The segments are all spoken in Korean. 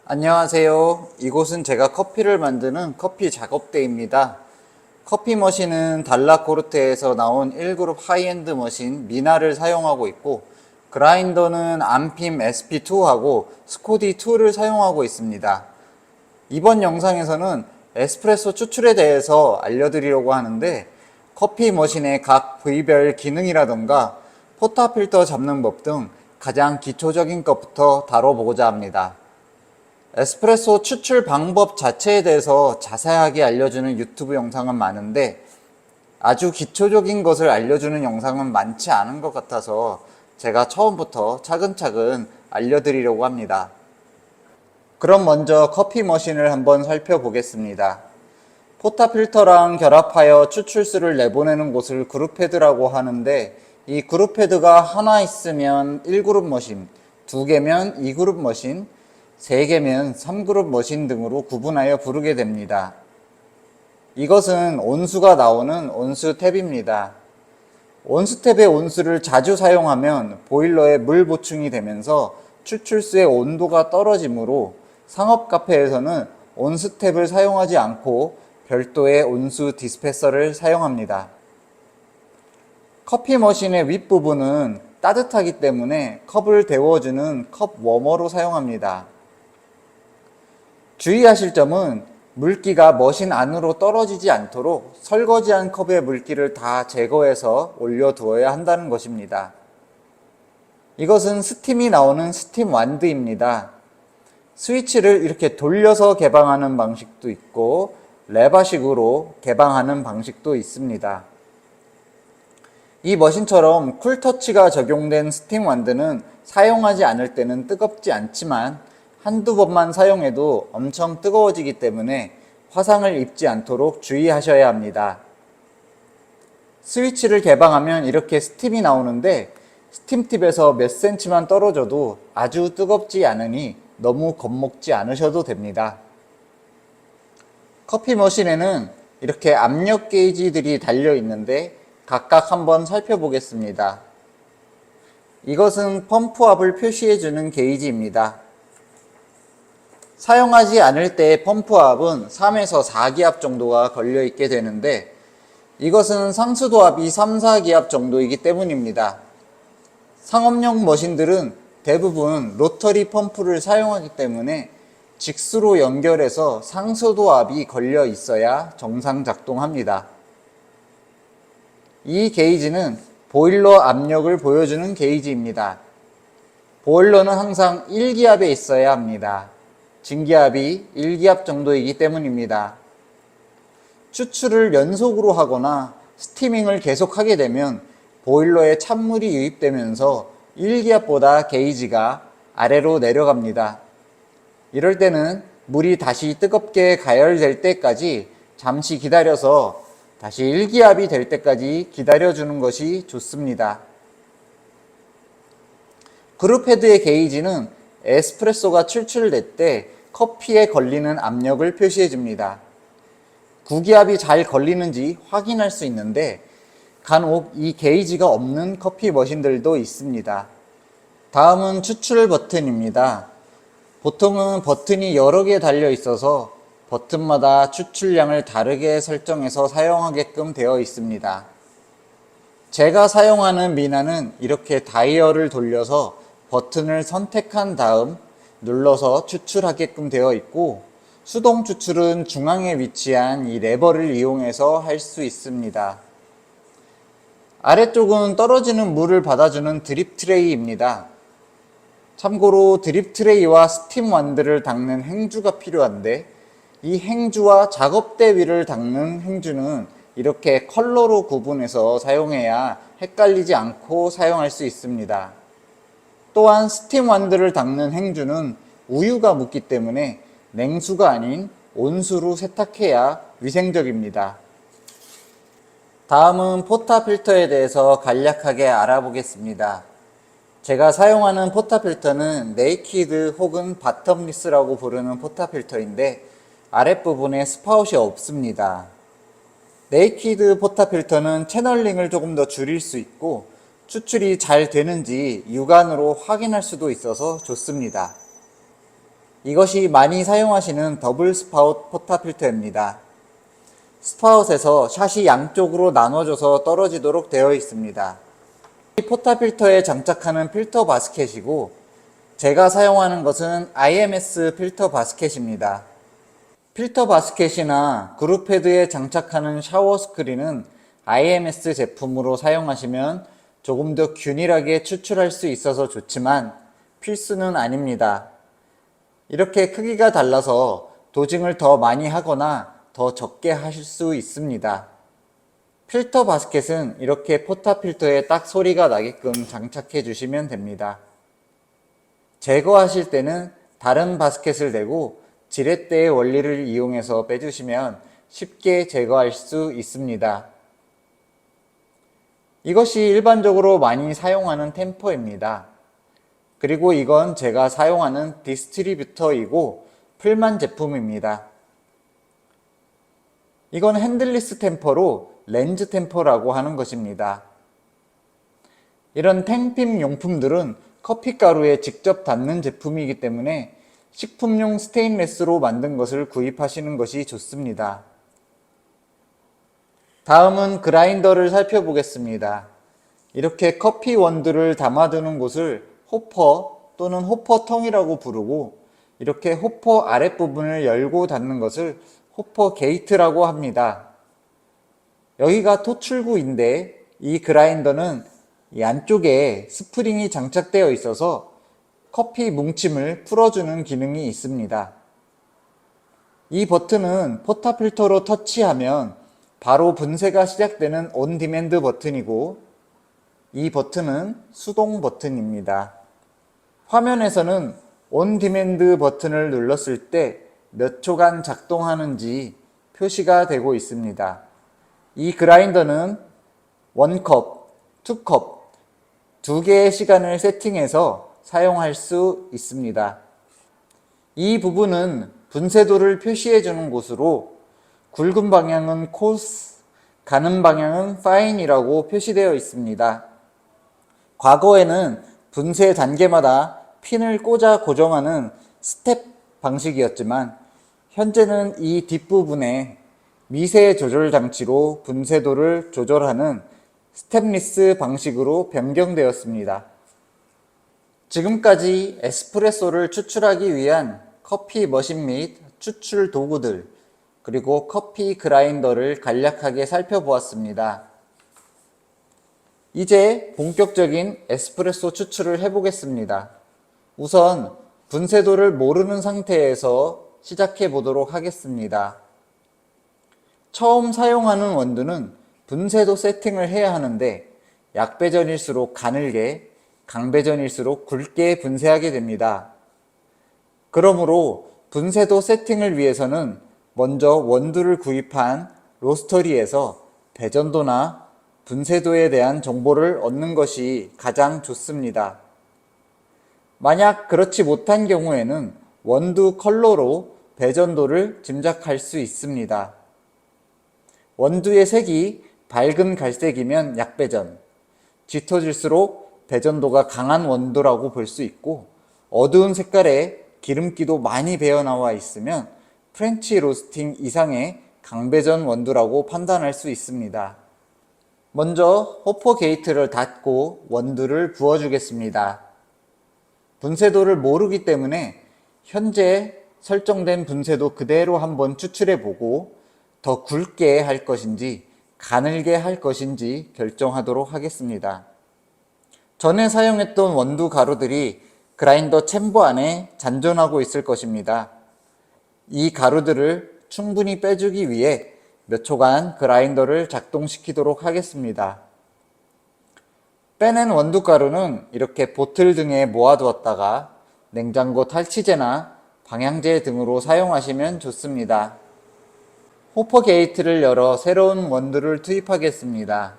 안녕하세요. 이곳은 제가 커피를 만드는 커피 작업대입니다. 커피 머신은 달라코르테에서 나온 1그룹 하이엔드 머신 미나를 사용하고 있고, 그라인더는 안핌 SP2하고 스코디2를 사용하고 있습니다. 이번 영상에서는 에스프레소 추출에 대해서 알려드리려고 하는데, 커피 머신의 각 부위별 기능이라던가 포타필터 잡는 법 등 가장 기초적인 것부터 다뤄보고자 합니다. 에스프레소 추출 방법 자체에 대해서 자세하게 알려주는 유튜브 영상은 많은데 아주 기초적인 것을 알려주는 영상은 많지 않은 것 같아서 제가 처음부터 차근차근 알려드리려고 합니다. 그럼 먼저 커피 머신을 한번 살펴보겠습니다. 포타필터랑 결합하여 추출수를 내보내는 곳을 그룹헤드라고 하는데, 이 그룹헤드가 하나 있으면 1그룹 머신, 2개면 2그룹 머신, 3개면 3그룹 머신 등으로 구분하여 부르게 됩니다. 이것은 온수가 나오는 온수 탭입니다. 온수 탭의 온수를 자주 사용하면 보일러에 물 보충이 되면서 추출수의 온도가 떨어지므로 상업 카페에서는 온수 탭을 사용하지 않고 별도의 온수 디스패서를 사용합니다. 커피 머신의 윗부분은 따뜻하기 때문에 컵을 데워주는 컵 워머로 사용합니다. 주의하실 점은 물기가 머신 안으로 떨어지지 않도록 설거지한 컵의 물기를 다 제거해서 올려두어야 한다는 것입니다. 이것은 스팀이 나오는 스팀 완드입니다. 스위치를 이렇게 돌려서 개방하는 방식도 있고 레바식으로 개방하는 방식도 있습니다. 이 머신처럼 쿨터치가 적용된 스팀 완드는 사용하지 않을 때는 뜨겁지 않지만 한두 번만 사용해도 엄청 뜨거워지기 때문에 화상을 입지 않도록 주의하셔야 합니다. 스위치를 개방하면 이렇게 스팀이 나오는데 스팀팁에서 몇 cm만 떨어져도 아주 뜨겁지 않으니 너무 겁먹지 않으셔도 됩니다. 커피 머신에는 이렇게 압력 게이지들이 달려 있는데 각각 한번 살펴보겠습니다. 이것은 펌프압을 표시해주는 게이지입니다. 사용하지 않을 때 펌프압은 3에서 4기압 정도가 걸려 있게 되는데 이것은 상수도압이 3, 4기압 정도이기 때문입니다. 상업용 머신들은 대부분 로터리 펌프를 사용하기 때문에 직수로 연결해서 상수도압이 걸려 있어야 정상 작동합니다. 이 게이지는 보일러 압력을 보여주는 게이지입니다. 보일러는 항상 1기압에 있어야 합니다. 진기압이 1기압 정도이기 때문입니다. 추출을 연속으로 하거나 스티밍을 계속하게 되면 보일러에 찬물이 유입되면서 1기압보다 게이지가 아래로 내려갑니다. 이럴 때는 물이 다시 뜨겁게 가열될 때까지 잠시 기다려서 다시 1기압이 될 때까지 기다려주는 것이 좋습니다. 그룹헤드의 게이지는 에스프레소가 추출될 때 커피에 걸리는 압력을 표시해 줍니다. 구기압이 잘 걸리는지 확인할 수 있는데 간혹 이 게이지가 없는 커피 머신들도 있습니다. 다음은 추출 버튼입니다. 보통은 버튼이 여러 개 달려 있어서 버튼마다 추출량을 다르게 설정해서 사용하게끔 되어 있습니다. 제가 사용하는 미나는 이렇게 다이얼을 돌려서 버튼을 선택한 다음 눌러서 추출하게끔 되어 있고, 수동 추출은 중앙에 위치한 이 레버를 이용해서 할 수 있습니다. 아래쪽은 떨어지는 물을 받아주는 드립 트레이입니다. 참고로 드립 트레이와 스팀 완드를 닦는 행주가 필요한데 이 행주와 작업대 위를 닦는 행주는 이렇게 컬러로 구분해서 사용해야 헷갈리지 않고 사용할 수 있습니다. 또한 스팀 완드를 닦는 행주는 우유가 묻기 때문에 냉수가 아닌 온수로 세탁해야 위생적입니다. 다음은 포타필터에 대해서 간략하게 알아보겠습니다. 제가 사용하는 포타필터는 네이키드 혹은 바텀리스라고 부르는 포타필터인데 아랫부분에 스파웃이 없습니다. 네이키드 포타필터는 채널링을 조금 더 줄일 수 있고 추출이 잘 되는지 육안으로 확인할 수도 있어서 좋습니다. 이것이 많이 사용하시는 더블 스파웃 포타필터입니다. 스파웃에서 샷이 양쪽으로 나눠져서 떨어지도록 되어 있습니다. 이 포타필터에 장착하는 필터 바스켓이고 제가 사용하는 것은 IMS 필터 바스켓입니다. 필터 바스켓이나 그룹헤드에 장착하는 샤워 스크린은 IMS 제품으로 사용하시면 조금 더 균일하게 추출할 수 있어서 좋지만 필수는 아닙니다. 이렇게 크기가 달라서 도징을 더 많이 하거나 더 적게 하실 수 있습니다. 필터 바스켓은 이렇게 포타필터에 딱 소리가 나게끔 장착해 주시면 됩니다. 제거하실 때는 다른 바스켓을 대고 지렛대의 원리를 이용해서 빼주시면 쉽게 제거할 수 있습니다. 이것이 일반적으로 많이 사용하는 템퍼입니다. 그리고 이건 제가 사용하는 디스트리뷰터이고 풀만 제품입니다. 이건 핸들리스 템퍼로 렌즈 템퍼라고 하는 것입니다. 이런 탱핀 용품들은 커피가루에 직접 닿는 제품이기 때문에 식품용 스테인레스로 만든 것을 구입하시는 것이 좋습니다. 다음은 그라인더를 살펴보겠습니다. 이렇게 커피 원두를 담아두는 곳을 호퍼 또는 호퍼통이라고 부르고 이렇게 호퍼 아랫부분을 열고 닫는 것을 호퍼 게이트라고 합니다. 여기가 토출구인데 이 그라인더는 이 안쪽에 스프링이 장착되어 있어서 커피 뭉침을 풀어주는 기능이 있습니다. 이 버튼은 포타필터로 터치하면 바로 분쇄가 시작되는 온 디맨드 버튼이고 이 버튼은 수동 버튼입니다. 화면에서는 온 디맨드 버튼을 눌렀을 때 몇 초간 작동하는지 표시가 되고 있습니다. 이 그라인더는 1컵, 2컵, 2개의 시간을 세팅해서 사용할 수 있습니다. 이 부분은 분쇄도를 표시해 주는 곳으로 굵은 방향은 coarse, 가는 방향은 fine이라고 표시되어 있습니다. 과거에는 분쇄 단계마다 핀을 꽂아 고정하는 스텝 방식이었지만 현재는 이 뒷부분에 미세 조절 장치로 분쇄도를 조절하는 스텝리스 방식으로 변경되었습니다. 지금까지 에스프레소를 추출하기 위한 커피 머신 및 추출 도구들 그리고 커피 그라인더를 간략하게 살펴보았습니다. 이제 본격적인 에스프레소 추출을 해보겠습니다. 우선 분쇄도를 모르는 상태에서 시작해 보도록 하겠습니다. 처음 사용하는 원두는 분쇄도 세팅을 해야 하는데 약배전일수록 가늘게, 강배전일수록 굵게 분쇄하게 됩니다. 그러므로 분쇄도 세팅을 위해서는 먼저 원두를 구입한 로스터리에서 배전도나 분쇄도에 대한 정보를 얻는 것이 가장 좋습니다. 만약 그렇지 못한 경우에는 원두 컬러로 배전도를 짐작할 수 있습니다. 원두의 색이 밝은 갈색이면 약배전, 짙어질수록 배전도가 강한 원두라고 볼 수 있고 어두운 색깔에 기름기도 많이 배어나와 있으면 프렌치 로스팅 이상의 강배전 원두라고 판단할 수 있습니다. 먼저 호퍼 게이트를 닫고 원두를 부어주겠습니다. 분쇄도를 모르기 때문에 현재 설정된 분쇄도 그대로 한번 추출해보고 더 굵게 할 것인지 가늘게 할 것인지 결정하도록 하겠습니다. 전에 사용했던 원두 가루들이 그라인더 챔버 안에 잔존하고 있을 것입니다. 이 가루들을 충분히 빼주기 위해 몇 초간 그라인더를 작동시키도록 하겠습니다. 빼낸 원두 가루는 이렇게 보틀 등에 모아두었다가 냉장고 탈취제나 방향제 등으로 사용하시면 좋습니다. 호퍼 게이트를 열어 새로운 원두를 투입하겠습니다.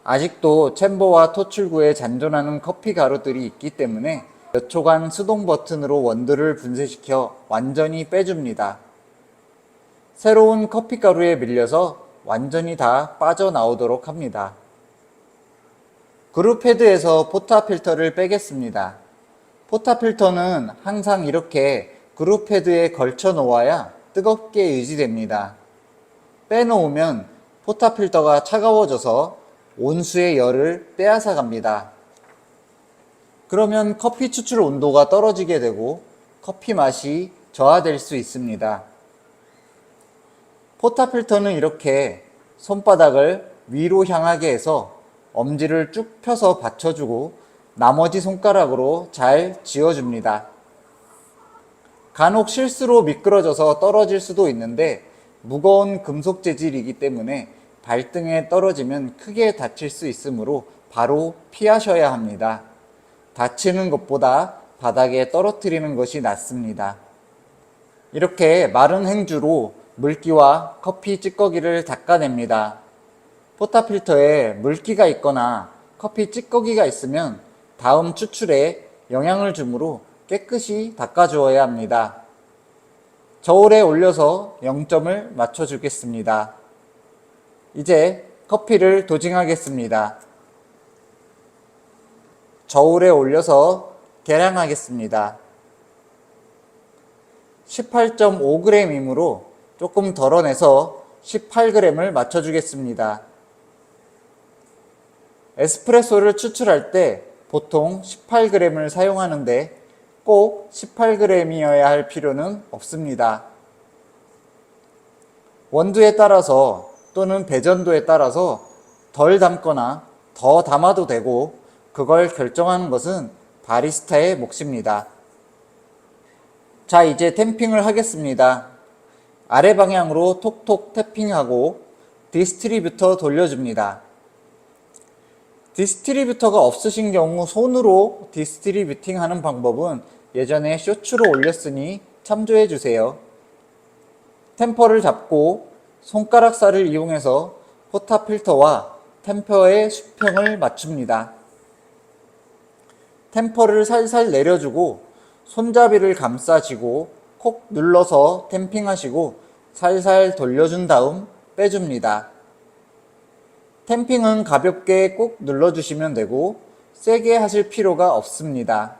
아직도 챔버와 토출구에 잔존하는 커피 가루들이 있기 때문에 몇 초간 수동 버튼으로 원두를 분쇄시켜 완전히 빼줍니다. 새로운 커피 가루에 밀려서 완전히 다 빠져나오도록 합니다. 그룹 헤드에서 포타 필터를 빼겠습니다. 포타필터는 항상 이렇게 그룹 헤드에 걸쳐 놓아야 뜨겁게 유지됩니다. 빼놓으면 포타필터가 차가워져서 온수의 열을 빼앗아 갑니다. 그러면 커피 추출 온도가 떨어지게 되고 커피 맛이 저하될 수 있습니다. 포타필터는 이렇게 손바닥을 위로 향하게 해서 엄지를 쭉 펴서 받쳐주고 나머지 손가락으로 잘 쥐어줍니다. 간혹 실수로 미끄러져서 떨어질 수도 있는데 무거운 금속 재질이기 때문에 발등에 떨어지면 크게 다칠 수 있으므로 바로 피하셔야 합니다. 다치는 것보다 바닥에 떨어뜨리는 것이 낫습니다. 이렇게 마른 행주로 물기와 커피 찌꺼기를 닦아냅니다. 포타필터에 물기가 있거나 커피 찌꺼기가 있으면 다음 추출에 영향을 주므로 깨끗이 닦아주어야 합니다. 저울에 올려서 0점을 맞춰주겠습니다. 이제 커피를 도징하겠습니다. 저울에 올려서 계량하겠습니다. 18.5g이므로 조금 덜어내서 18g을 맞춰주겠습니다. 에스프레소를 추출할 때 보통 18g을 사용하는데 꼭 18g이어야 할 필요는 없습니다. 원두에 따라서 또는 배전도에 따라서 덜 담거나 더 담아도 되고 그걸 결정하는 것은 바리스타의 몫입니다. 자, 이제 탬핑을 하겠습니다. 아래 방향으로 톡톡 탭핑하고 디스트리뷰터 돌려줍니다. 디스트리뷰터가 없으신 경우 손으로 디스트리뷰팅 하는 방법은 예전에 쇼츠로 올렸으니 참조해 주세요. 템퍼를 잡고 손가락살을 이용해서 포타필터와 템퍼의 수평을 맞춥니다. 템퍼를 살살 내려주고 손잡이를 감싸쥐고 콕 눌러서 탬핑하시고 살살 돌려준 다음 빼줍니다. 탬핑은 가볍게 꼭 눌러주시면 되고 세게 하실 필요가 없습니다.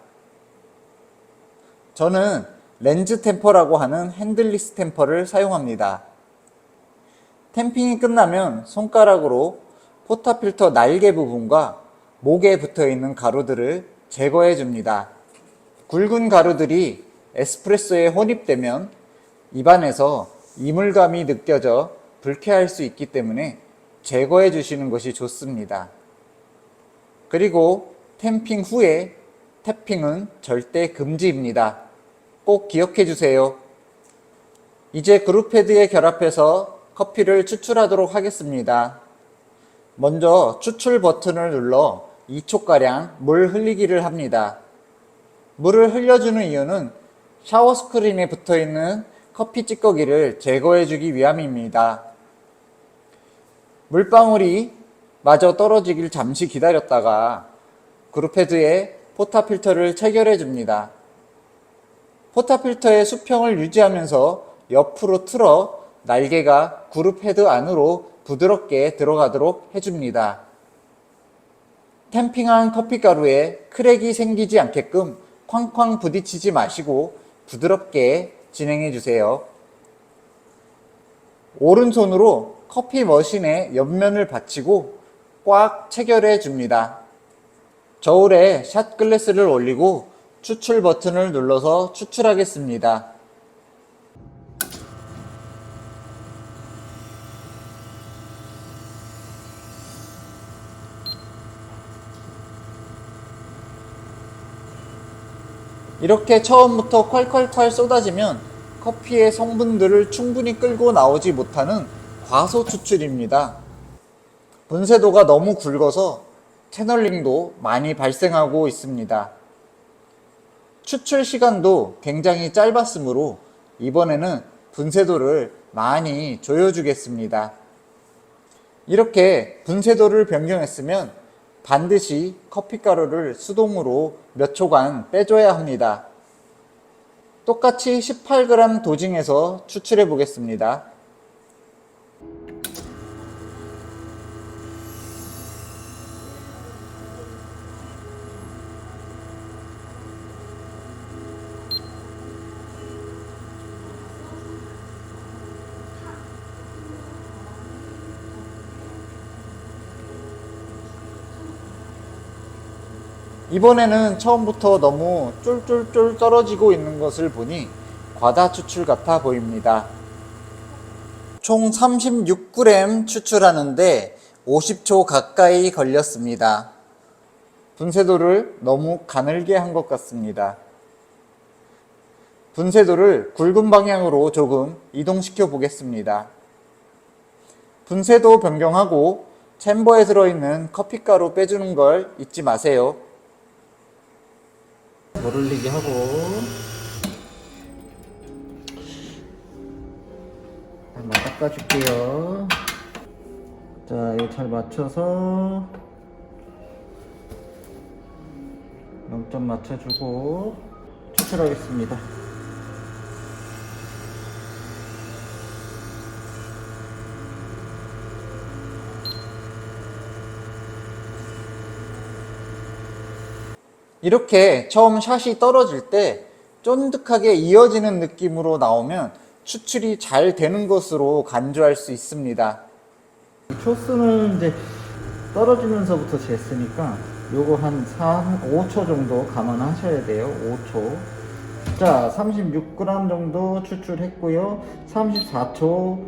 저는 렌즈 템퍼라고 하는 핸들리스 템퍼를 사용합니다. 탬핑이 끝나면 손가락으로 포타필터 날개 부분과 목에 붙어있는 가루들을 제거해 줍니다. 굵은 가루들이 에스프레소에 혼입되면 입안에서 이물감이 느껴져 불쾌할 수 있기 때문에 제거해 주시는 것이 좋습니다. 그리고 탬핑 후에 탭핑은 절대 금지입니다. 꼭 기억해 주세요. 이제 그룹 헤드에 결합해서 커피를 추출하도록 하겠습니다. 먼저 추출 버튼을 눌러 2초가량 물 흘리기를 합니다. 물을 흘려주는 이유는 샤워 스크린에 붙어있는 커피 찌꺼기를 제거해주기 위함입니다. 물방울이 마저 떨어지길 잠시 기다렸다가 그룹 헤드에 포타필터를 체결해 줍니다. 포타필터의 수평을 유지하면서 옆으로 틀어 날개가 그룹 헤드 안으로 부드럽게 들어가도록 해줍니다. 탬핑한 커피가루에 크랙이 생기지 않게끔 쾅쾅 부딪히지 마시고 부드럽게 진행해 주세요. 오른손으로 커피 머신의 옆면을 받치고 꽉 체결해 줍니다. 저울에 샷 글래스를 올리고 추출 버튼을 눌러서 추출하겠습니다. 이렇게 처음부터 콸콸콸 쏟아지면 커피의 성분들을 충분히 끌고 나오지 못하는 과소 추출입니다. 분쇄도가 너무 굵어서 채널링도 많이 발생하고 있습니다. 추출 시간도 굉장히 짧았으므로 이번에는 분쇄도를 많이 조여주겠습니다. 이렇게 분쇄도를 변경했으면 반드시 커피가루를 수동으로 몇 초간 빼줘야 합니다. 똑같이 18g 도징해서 추출해 보겠습니다. 이번에는 처음부터 너무 쫄쫄쫄 떨어지고 있는 것을 보니 과다 추출 같아 보입니다. 총 36g 추출하는데 50초 가까이 걸렸습니다. 분쇄도를 너무 가늘게 한 것 같습니다. 분쇄도를 굵은 방향으로 조금 이동시켜 보겠습니다. 분쇄도 변경하고 챔버에 들어있는 커피가루 빼주는 걸 잊지 마세요. 물 흘리기 하고 한번 닦아줄게요. 자, 이거 잘 맞춰서 0점 맞춰주고 추출하겠습니다. 이렇게 처음 샷이 떨어질 때 쫀득하게 이어지는 느낌으로 나오면 추출이 잘 되는 것으로 간주할 수 있습니다. 초수는 이제 떨어지면서부터 쟀으니까 요거 한 5초 정도 감안하셔야 돼요. 5초. 자, 36g 정도 추출했고요. 34초.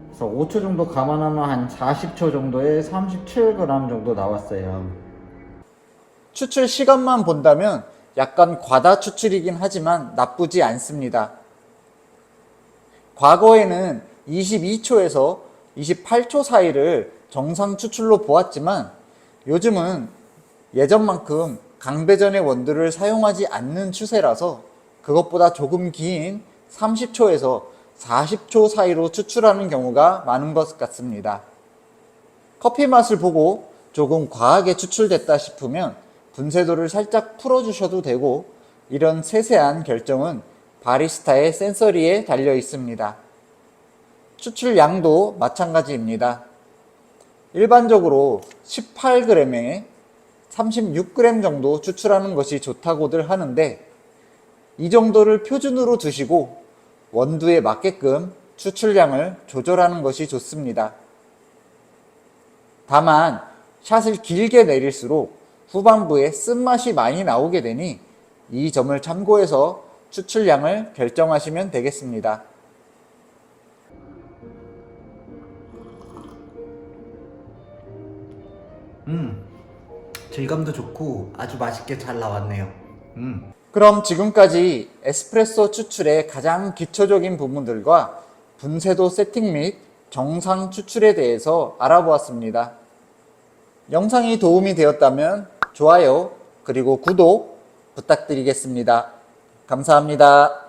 그래서 5초 정도 감안하면 한 40초 정도에 37g 정도 나왔어요. 추출 시간만 본다면 약간 과다 추출이긴 하지만 나쁘지 않습니다. 과거에는 22초에서 28초 사이를 정상 추출로 보았지만 요즘은 예전만큼 강배전의 원두를 사용하지 않는 추세라서 그것보다 조금 긴 30초에서 40초 사이로 추출하는 경우가 많은 것 같습니다. 커피 맛을 보고 조금 과하게 추출됐다 싶으면 분쇄도를 살짝 풀어주셔도 되고, 이런 세세한 결정은 바리스타의 센서리에 달려 있습니다. 추출 양도 마찬가지입니다. 일반적으로 18g에 36g 정도 추출하는 것이 좋다고들 하는데, 이 정도를 표준으로 두시고 원두에 맞게끔 추출량을 조절하는 것이 좋습니다. 다만 샷을 길게 내릴수록 후반부에 쓴맛이 많이 나오게 되니 이 점을 참고해서 추출량을 결정하시면 되겠습니다. 질감도 좋고 아주 맛있게 잘 나왔네요. 그럼 지금까지 에스프레소 추출의 가장 기초적인 부분들과 분쇄도 세팅 및 정상 추출에 대해서 알아보았습니다. 영상이 도움이 되었다면 좋아요 그리고 구독 부탁드리겠습니다. 감사합니다.